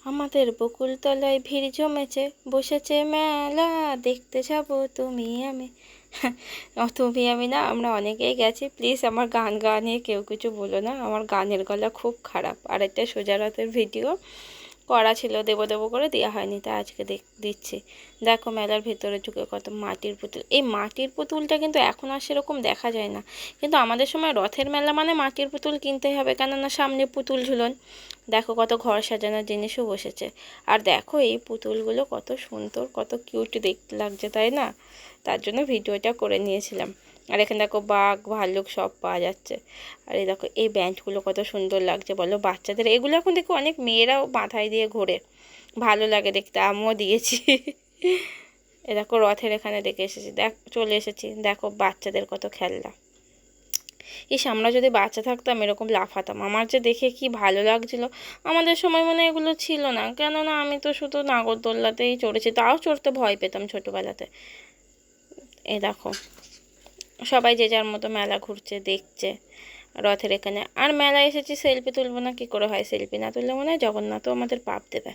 আমাদের বকুলতলায় ভিড় জমেছে, বসেছে মেলা, দেখতে যাবো তুমি আমি। তুমি আমি না, আমরা অনেকেই গেছি। প্লিজ আমার গান গানে কেউ কিছু বলো না, আমার গানের গলা খুব খারাপ। আর একটা সোজা রাতের ভিডিও করা ছিল, দেবো দেবো করে দেওয়া হয়নি, তাই আজকে দিচ্ছি। দেখো মেলার ভেতরে ঢুকে কত মাটির পুতুল। এই মাটির পুতুলটা কিন্তু এখন আর সেরকম দেখা যায় না, কিন্তু আমাদের সময় রথের মেলা মানে মাটির পুতুল কিনতেই হবে, কেননা সামনে পুতুল ঝুলন। দেখো কত ঘর সাজানোর জিনিসও বসেছে। আর দেখো এই পুতুলগুলো কত সুন্দর, কত কিউট দেখতে লাগছে, তাই না? তার জন্য ভিডিওটা করে নিয়েছিলাম। আর এখানে দেখো বাঘ ভাল্লুক সব পাওয়া যাচ্ছে। আর এই দেখো এই ব্যান্ডগুলো কত সুন্দর লাগছে বলো বাচ্চাদের। এগুলো এখন দেখো অনেক মেয়েরাও মাথায় দিয়ে ঘোরে, ভালো লাগে দেখতে, আমিও দিয়েছি। এ দেখো রথের এখানে দেখে এসেছি, চলে এসেছি। দেখো বাচ্চাদের কত খেলনা। ইস, আমরা যদি বাচ্চা থাকতাম এরকম লাফাতাম, আমার যে দেখে কি ভালো লাগছিল। আমাদের সময় মনে এগুলো ছিল না, কেননা আমি তো শুধু নাগরদোল্লাতেই চড়েছি, তাও চড়তে ভয় পেতাম ছোটোবেলাতে। এই দেখো সবাই যে যার মতো মেলা ঘুরছে, দেখছে রথের এখানে। আর মেলায় এসেছি, সেলফি তুলবো না, কি করে হয়? সেলফি না তুললে মনে হয় জগন্নাথও আমাদের পাপ দেবে।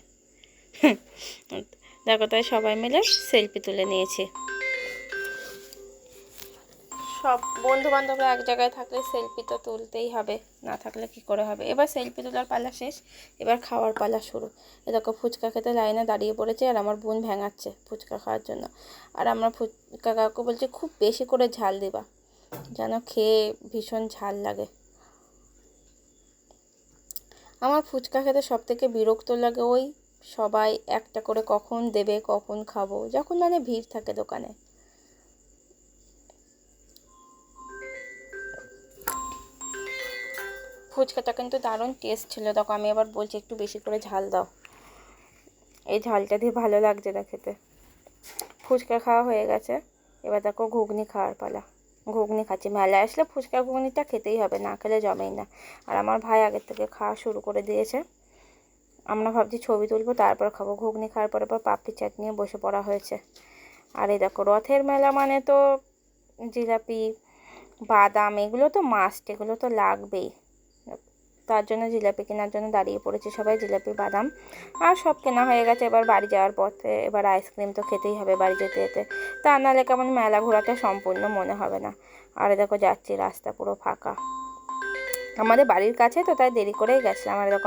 দেখো তাই সবাই মিলে সেলফি তুলে নিয়েছি। সব বন্ধু বান্ধবরা এক জায়গায় থাকলে সেলফি তো তুলতেই হবে, না থাকলে কি করে হবে। এবার সেলফি তোলার পালা শেষ, এবার খাওয়ার পালা শুরু। এ দেখো ফুচকা খেতে লাইনে দাঁড়িয়ে পড়েছে, আর আমার বোন ভেঙাচ্ছে ফুচকা খাওয়ার জন্য। আর আমরা ফুচকা কাউকে বলছি খুব বেশি করে ঝাল দিবা, যেন খেয়ে ভীষণ ঝাল লাগে। আমার ফুচকা খেতে সব থেকে বিরক্ত লাগে ওই সবাই একটা করে কখন দেবে, কখন খাবো, যখন মানে ভিড় থাকে দোকানে। ফুচকাটা কিন্তু দারুণ টেস্ট ছিল। দেখো আমি আবার বলছি একটু বেশি করে ঝাল দাও, এই ঝালটা দিয়ে ভালো লাগছে না খেতে। ফুচকা খাওয়া হয়ে গেছে, এবার দেখো ঘুগনি খাওয়ার পালা। ঘুগনি খাচ্ছি, মেলায় আসলে ফুচকা ঘুগনিটা খেতেই হবে, না খেলে জমেই না। আর আমার ভাই আগের থেকে খাওয়া শুরু করে দিয়েছে। আমরা ভাবছি ছবি তুলবো তারপর খাবো। ঘুগনি খাওয়ার পরে পর পাপড়ি চাট নিয়ে বসে পড়া হয়েছে। আর এই দেখো রথের মেলা মানে তো জিলাপি, বাদাম এগুলো তো মাস্ট, এগুলো তো লাগবেই। তার জন্য জিলাপি কেনার জন্য দাঁড়িয়ে পড়েছে সবাই, জিলাপি বাদাম আর সব কেনা হয়ে গেছে। এবার বাড়ি যাওয়ার পথে এবার আইসক্রিম তো খেতেই হবে বাড়ি যেতে যেতে, তা নাহলে কেমন মেলা ঘোরাটা সম্পূর্ণ মনে হবে না। আর দেখো যাচ্ছি, রাস্তা পুরো ফাঁকা, আমাদের বাড়ির কাছে তো, তাই দেরি করেই গেছিলাম। আর দেখো